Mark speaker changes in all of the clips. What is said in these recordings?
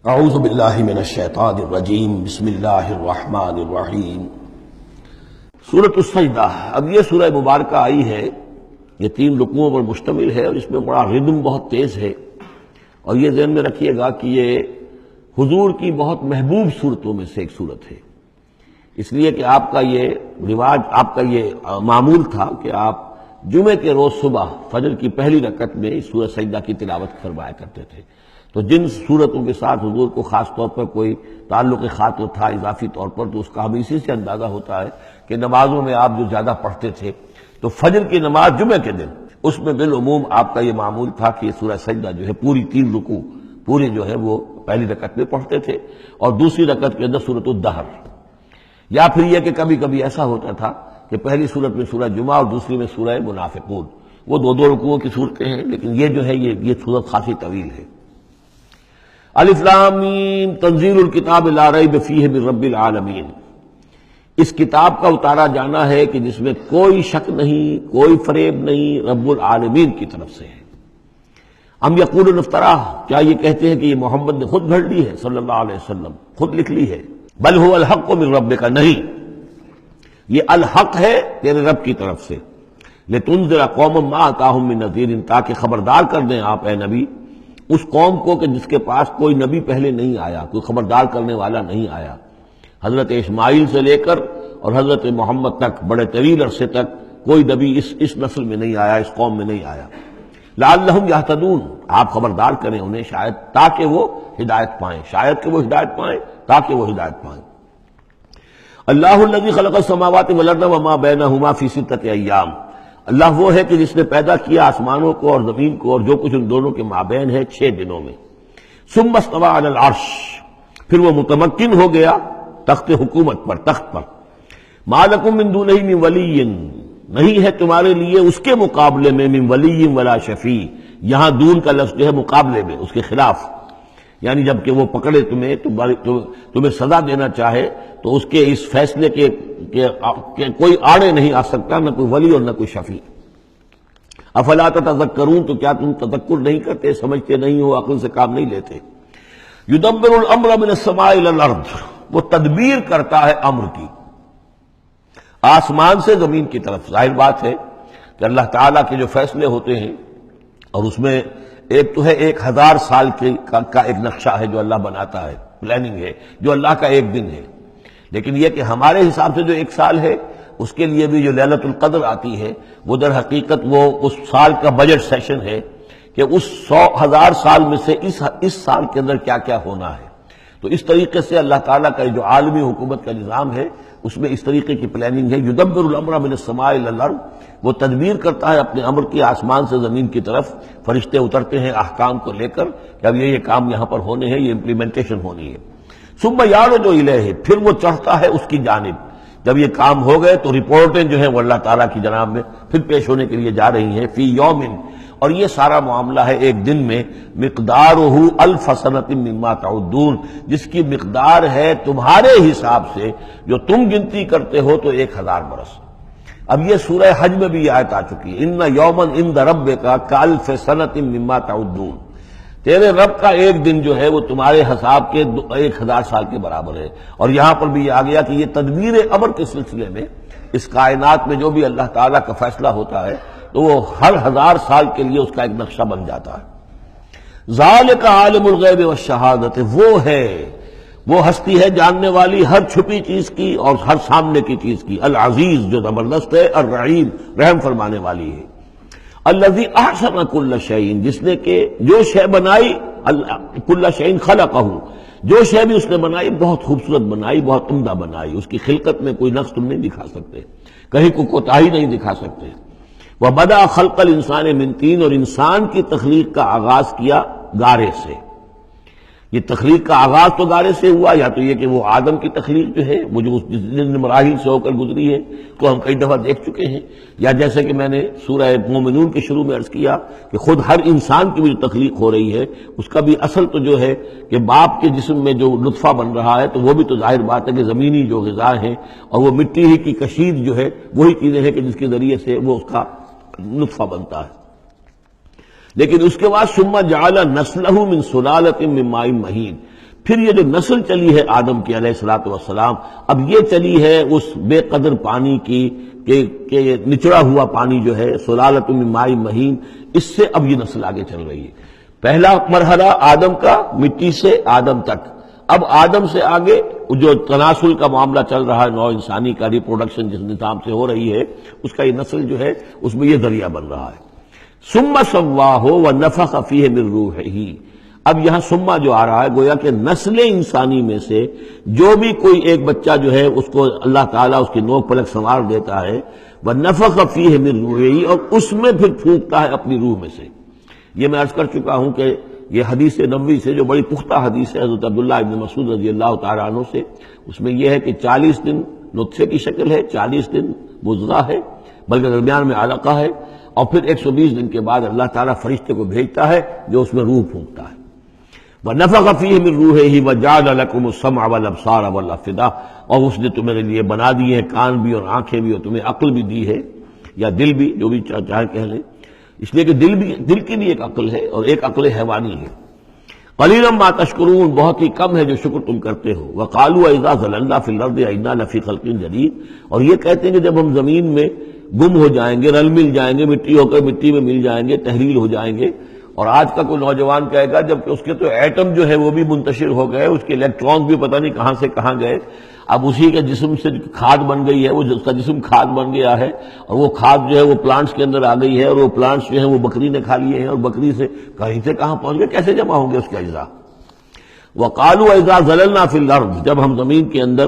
Speaker 1: اعوذ باللہ من الشیطان الرجیم بسم اللہ الرحمن الرحیم۔ سورۃ السجدہ، اب یہ سورہ مبارکہ آئی ہے، یہ 3 رکوعوں پر مشتمل ہے اور اس میں بڑا ردم بہت تیز ہے، اور یہ ذہن میں رکھیے گا کہ یہ حضور کی بہت محبوب صورتوں میں سے ایک صورت ہے، اس لیے کہ آپ کا یہ رواج، آپ کا یہ معمول تھا کہ آپ جمعے کے روز صبح فجر کی پہلی رکعت میں اس سورہ سجدہ کی تلاوت فرمایا کرتے تھے۔ تو جن صورتوں کے ساتھ حضور کو خاص طور پر کوئی تعلق خاطر تھا اضافی طور پر، تو اس کا ہمیں اسی سے اندازہ ہوتا ہے کہ نمازوں میں آپ جو زیادہ پڑھتے تھے، تو فجر کی نماز جمعے کے دن اس میں بالعموم آپ کا یہ معمول تھا کہ یہ سورہ سجدہ جو ہے پوری 3 رکوع پوری جو ہے وہ پہلی رکعت میں پڑھتے تھے، اور دوسری رکعت کے اندر سورۃ الدہر، یا پھر یہ کہ کبھی کبھی ایسا ہوتا تھا کہ پہلی سورت میں سورہ جمعہ اور دوسری میں سورہ منافقون، وہ 2 رکوعوں کی صورتیں ہیں، لیکن یہ جو ہے یہ صورت خاصی طویل ہے۔ الف لام میم تنزیل الکتاب لا ریب فیہ من رب العالمین، اس کتاب کا اتارا جانا ہے کہ جس میں کوئی شک نہیں، کوئی فریب نہیں، رب العالمین کی طرف سے ہے۔ ام یقولون افتراہ، کیا یہ کہتے ہیں کہ یہ محمد نے خود گھڑ لی ہے صلی اللہ علیہ وسلم، خود لکھ لی ہے؟ بل هو الحق من ربک، نہیں، یہ الحق ہے تیرے رب کی طرف سے۔ لتنذر قوما ما اتاہم من نذیر، تاکہ خبردار کر دیں آپ اے نبی اس قوم کو کہ جس کے پاس کوئی نبی پہلے نہیں آیا، کوئی خبردار کرنے والا نہیں آیا۔ حضرت اسماعیل سے لے کر اور حضرت محمد تک بڑے طویل عرصے تک کوئی نبی اس نسل میں نہیں آیا، اس قوم میں نہیں آیا۔ لعلہم یہتدون، آپ خبردار کریں انہیں شاید تاکہ وہ ہدایت پائیں، شاید کہ وہ ہدایت پائیں، تاکہ وہ ہدایت پائیں۔ اللہ الذی خلق السماوات والارض وما بینہما فی 6 ایام، اللہ وہ ہے کہ جس نے پیدا کیا آسمانوں کو اور زمین کو اور جو کچھ ان دونوں کے مابین ہے 6 دنوں میں۔ ثم استوى علی العرش، پھر وہ متمکن ہو گیا تخت حکومت پر، تخت پر۔ ما لکم من دونہ من ولی، نہیں ہے تمہارے لیے اس کے مقابلے میں من ولی ولا شفیع، یہاں دون کا لفظ جو ہے مقابلے میں، اس کے خلاف، یعنی جب کہ وہ پکڑے تمہیں سزا دینا چاہے تو اس کے اس فیصلے کے کوئی آڑے نہیں آ سکتا، نہ کوئی ولی اور نہ کوئی شفیع۔ افلا تتذکرون، تو کیا تم تذکر نہیں کرتے، سمجھتے نہیں ہو، عقل سے کام نہیں لیتے؟ یدبر الامر من السماء الى الارض، وہ تدبیر کرتا ہے امر کی آسمان سے زمین کی طرف۔ ظاہر بات ہے کہ اللہ تعالیٰ کے جو فیصلے ہوتے ہیں، اور اس میں ایک تو ہے 1000 سال کا ایک نقشہ ہے جو اللہ بناتا ہے، پلاننگ ہے جو اللہ کا ایک دن ہے، لیکن یہ کہ ہمارے حساب سے جو 1 سال ہے اس کے لیے بھی جو لیلۃ القدر آتی ہے، وہ در حقیقت وہ اس سال کا بجٹ سیشن ہے کہ اس 1000 سال میں سے اس سال کے اندر کیا کیا ہونا ہے۔ تو اس طریقے سے اللہ تعالیٰ کا جو عالمی حکومت کا نظام ہے اس میں اس طریقے کی پلاننگ ہے۔ یدبر الامر من السماء الى الارض، وہ تدبیر کرتا ہے اپنے امر کی آسمان سے زمین کی طرف، فرشتے اترتے ہیں احکام کو لے کر کہ اب یہ کام یہاں پر ہونے ہیں، یہ امپلیمنٹیشن ہونی ہے۔ ثم یعرج الیہ، پھر وہ چڑھتا ہے اس کی جانب، جب یہ کام ہو گئے تو رپورٹیں جو ہیں وہ اللہ تعالیٰ کی جناب میں پھر پیش ہونے کے لیے جا رہی ہیں۔ فی یوم، اور یہ سارا معاملہ ہے ایک دن میں، مقدارہ 1000 سنۃ مما تعدون، جس کی مقدار ہے تمہارے حساب سے جو تم گنتی کرتے ہو تو 1000 برس۔ اب یہ سورہ حج میں بھی یہ آیت آ چکی ہے، ان یوما عند ربک کالف سنۃ مما تعدون، تیرے رب کا ایک دن جو ہے وہ تمہارے حساب کے 1000 سال کے برابر ہے۔ اور یہاں پر بھی یہ آ گیا کہ یہ تدبیر امر کے سلسلے میں اس کائنات میں جو بھی اللہ تعالیٰ کا فیصلہ ہوتا ہے تو وہ ہر 1000 سال کے لیے اس کا ایک نقشہ بن جاتا ہے۔ ذالک عالم الغیب والشہادۃ، وہ ہے، وہ ہستی ہے جاننے والی ہر چھپی چیز کی اور ہر سامنے کی چیز کی، العزیز جو زبردست ہے، الرحیم رحم فرمانے والی ہے۔ الذی احسن کل شیء، جس نے کہ جو شے بنائی، کل شیء خلقہ، جو شے بھی اس نے بنائی بہت خوبصورت بنائی، بہت عمدہ بنائی، اس کی خلقت میں کوئی نقص تم نہیں دکھا سکتے، کہیں کوئی کوتاہی نہیں دکھا سکتے۔ وَبَدَأَ خَلْقَ الْإِنسَانِ مِنْ طِينٍ، اور انسان کی تخلیق کا آغاز کیا گارے سے۔ یہ تخلیق کا آغاز تو گارے سے ہوا، یا تو یہ کہ وہ آدم کی تخلیق جو ہے وہ جو جن مراحل سے ہو کر گزری ہے تو ہم کئی دفعہ دیکھ چکے ہیں، یا جیسے کہ میں نے سورہ مومنون کے شروع میں عرض کیا کہ خود ہر انسان کی بھی جو تخلیق ہو رہی ہے اس کا بھی اصل تو جو ہے کہ باپ کے جسم میں جو نطفہ بن رہا ہے تو وہ بھی تو ظاہر بات ہے کہ زمینی جو غذا ہے اور وہ مٹی ہی کی کشید جو ہے وہی چیزیں ہیں کہ جس کے ذریعے سے وہ اس کا نطفہ بنتا ہے۔ لیکن اس کے بعد ثم جعل نسلہ من سلالۃ من ماء مہین، پھر یہ جو نسل چلی ہے آدم کی علیہ الصلوۃ والسلام، اب یہ چلی ہے اس بے قدر پانی کی کہ نچڑا ہوا پانی جو ہے سلالۃ من ماء مہین، اس سے اب یہ نسل آگے چل رہی ہے۔ پہلا مرحلہ آدم کا، مٹی سے آدم تک، اب آدم سے آگے جو تناسل کا معاملہ چل رہا ہے، نوع انسانی کا ریپروڈکشن جس نظام سے ہو رہی ہے، اس کا یہ نسل جو ہے اس میں یہ ذریعہ بن رہا ہے۔ ثم سواہ ونفخ فیہ من روحہ، اب یہاں سما جو آ رہا ہے گویا کہ نسل انسانی میں سے جو بھی کوئی ایک بچہ جو ہے اس کو اللہ تعالیٰ اس کی نوک پلک سنوار دیتا ہے، وَنَفَخَ فِيهِ مِن رُوحِهِ، اور اس میں پھر پھونکتا ہے اپنی روح میں سے۔ یہ میں عرض کر چکا ہوں کہ یہ حدیث نبوی سے جو بڑی پختہ حدیث ہے حضرت عبداللہ ابن مسعود رضی اللہ تعالیٰ عنہ سے، اس میں یہ ہے کہ 40 دن نطفے کی شکل ہے، 40 دن مضغہ ہے، بلکہ درمیان میں علقہ ہے، اور پھر 120 دن کے بعد اللہ تعالیٰ فرشتے کو بھیجتا ہے جو اس میں روح پھونکتا ہے۔ وَنَفَخَ فِيهِ مِن رُوحِهِ وَجَعَلَ لَكُمُ السَّمْعَ وَالْأَبْصَارَ وَالْأَفْئِدَةَ، اور اس نے تمہارے لیے بنا دیے ہیں کان بھی اور آنکھیں بھی، اور تمہیں عقل بھی دی ہے، یا دل بھی، جو بھی چاہے کہہ لیں، اس لیے کہ دل کی بھی ایک عقل ہے اور ایک عقل حیوانی ہے۔ قَلِيلًا مَا تَشْكُرُونَ، بہت ہی کم ہے جو شکر تم کرتے ہو۔ وَقَالُوا أَإِذَا ضَلَلْنَا فِي الْأَرْضِ أَإِنَّا لَفِي خَلْقٍ جَدِيدٍ، اور یہ کہتے ہیں کہ جب ہم زمین میں گم ہو جائیں گے، رل مل جائیں گے، مٹی ہو کر مٹی میں مل جائیں گے، تحلیل ہو جائیں گے۔ اور آج کا کوئی نوجوان کہے گا جب کہ اس کے تو ایٹم جو ہے وہ بھی منتشر ہو گئے، اس کے الیکٹرانز بھی پتہ نہیں کہاں سے کہاں گئے، اب اسی کے جسم سے کھاد بن گئی ہے، وہ اس کا جسم کھاد بن گیا ہے، اور وہ کھاد جو ہے وہ پلانٹس کے اندر آ گئی ہے، اور وہ پلانٹس جو ہیں وہ بکری نے کھا لیے ہیں، اور بکری سے کہیں سے کہاں پہنچ گئے، کیسے جمع ہوں گے اس کے اجزاء۔ وَقَالُوا إِذَا ضَلَلْنَا فِي الْأَرْضِ، جب ہم زمین کے اندر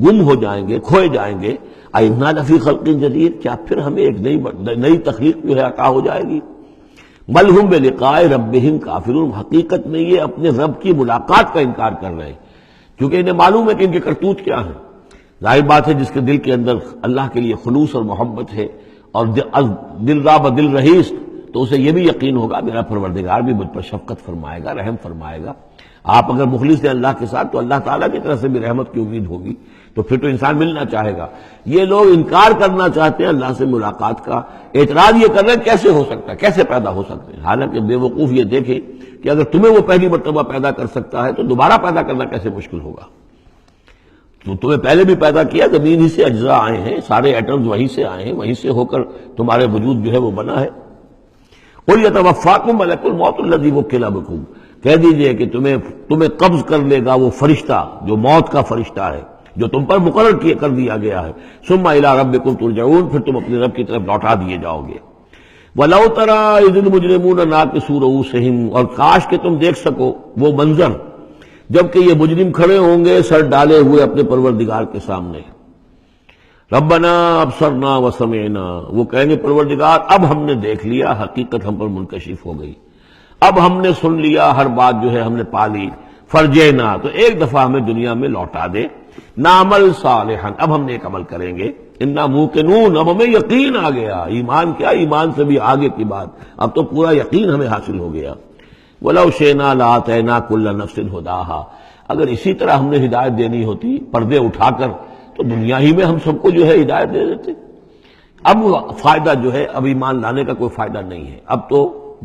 Speaker 1: گم ہو جائیں گے، کھوئے جائیں گے، أَإِنَّا لَفِي خَلْقٍ جَدِيدٍ، کیا پھر ہمیں ایک نئی تخلیق جو ہے عطا ہو جائے گی۔ بل ہم بلقاء ربہم کافرون، حقیقت میں یہ اپنے رب کی ملاقات کا انکار کر رہے ہیں، کیونکہ انہیں معلوم ہے کہ ان کے کرتوت کیا ہیں۔ ظاہر بات ہے جس کے دل کے اندر اللہ کے لیے خلوص اور محبت ہے، اور دل را بدل رہیس، تو اسے یہ بھی یقین ہوگا میرا پروردگار بھی مجھ پر شفقت فرمائے گا، رحم فرمائے گا۔ آپ اگر مخلص ہیں اللہ کے ساتھ تو اللہ تعالیٰ کی طرف سے بھی رحمت کی امید ہوگی، تو پھر تو انسان ملنا چاہے گا۔ یہ لوگ انکار کرنا چاہتے ہیں اللہ سے ملاقات کا، اعتراض یہ کر رہے ہیں کیسے ہو سکتا ہے، کیسے پیدا ہو سکتے ہیں، حالانکہ بے وقوف یہ دیکھیں کہ اگر تمہیں وہ پہلی مرتبہ پیدا کر سکتا ہے تو دوبارہ پیدا کرنا کیسے مشکل ہوگا۔ تو تمہیں پہلے بھی پیدا کیا، زمین ہی سے اجزاء آئے ہیں، سارے ایٹمز وہیں سے آئے ہیں، وہیں سے ہو کر تمہارے وجود جو ہے وہ بنا ہے۔ قُلْ يَتَوَفَّاكُم مَلَكُ الْمَوْتِ الَّذِي وُكِّلَ بِكُم، کہہ دیجئے کہ تمہیں قبض کر لے گا وہ فرشتہ جو موت کا فرشتہ ہے، جو تم پر مقرر کر دیا گیا ہے۔ ثم إِلَىٰ رَبِّكُمْ تُرْجَعُونَ، پھر تم اپنے رب کی طرف لوٹا دیے جاؤ گے۔ وَلَوْ تَرَىٰ إِذِ الْمُجْرِمُونَ نَاكِسُو رُءُوسِهِمْ، اور کاش کہ تم دیکھ سکو وہ منظر جبکہ یہ مجرم کھڑے ہوں گے سر ڈالے ہوئے اپنے پروردگار کے سامنے۔ ربنا ابصرنا وسمعنا، وہ کہیں گے پروردگار اب ہم نے دیکھ لیا، حقیقت ہم پر منکشف ہو گئی، اب ہم نے سن لیا، ہر بات جو ہے ہم نے پا لی۔ فرجینا، تو ایک دفعہ ہمیں دنیا میں لوٹا دے۔ نعمل صالحا، اب ہم نیک عمل کریں گے۔ انا موقنون، اب ہمیں یقین آ گیا، ایمان کیا، ایمان سے بھی آگے کی بات، اب تو پورا یقین ہمیں حاصل ہو گیا۔ وَلَوْ شِئْنَا لَآتَيْنَا كُلَّ نَفْسٍ هُدَاهَا، اگر اسی طرح ہم نے ہدایت دینی ہوتی پردے اٹھا کر تو دنیا ہی میں ہم سب کو جو ہے ہدایت دے دیتے۔ اب فائدہ جو ہے، اب ایمان لانے کا کوئی فائدہ نہیں ہے، اب تو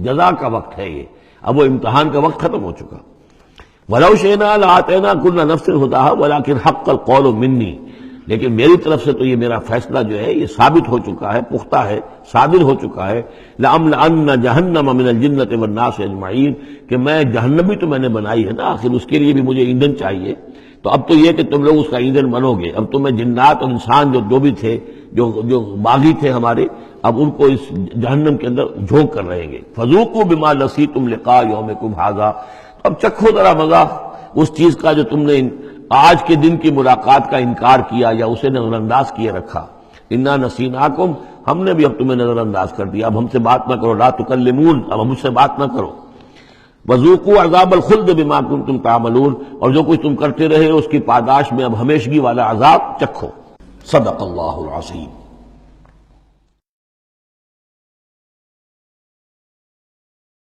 Speaker 1: جزا کا وقت ہے، یہ اب وہ امتحان کا وقت ختم ہو چکا۔ وَلَوْ شِئْنَا لَآتَيْنَا كُلَّ نَفْسٍ هُدَاهَا وَلَٰكِنْ حَقَّ الْقَوْلُ مِنِّي، لیکن میری طرف سے تو یہ میرا فیصلہ جو ہے یہ ثابت ہو چکا ہے، پختہ ہے، صادر ہو چکا ہے۔ لَأَمْلَأَنَّ جَهَنَّمَ مِنَ الْجِنَّةِ وَالنَّاسِ أَجْمَعِينَ، کہ میں جہنم بھی تو میں نے بنائی ہے نا، آخر اس کے لیے بھی مجھے ایندھن چاہیے، تو اب تو یہ کہ تم لوگ اس کا ایندھن بنو گے۔ اب تمہیں جنات اور انسان جو بھی تھے، جو باغی تھے ہمارے، اب ان کو اس جہنم کے اندر جھونک کر رہیں گے۔ فَذُوقُوا بِمَا نَسِيتُمْ لِقَاءَ يَوْمِكُمْ هَٰذَا، اب چکھو ذرا مزہ اس چیز کا جو تم نے آج کے دن کی ملاقات کا انکار کیا یا اسے نظر انداز کیے رکھا۔ انا نسیناکم، ہم نے بھی اب تمہیں نظر انداز کر دیا، اب ہم سے بات نہ کرو، لا تکلمون، اب ہم سے بات نہ کرو۔ وذوقوا عذاب الخلد بما کنتم تعملون، اور جو کچھ تم کرتے رہے اس کی پاداش میں اب ہمیشگی والا عذاب چکھو۔ صدق اللہ العظیم۔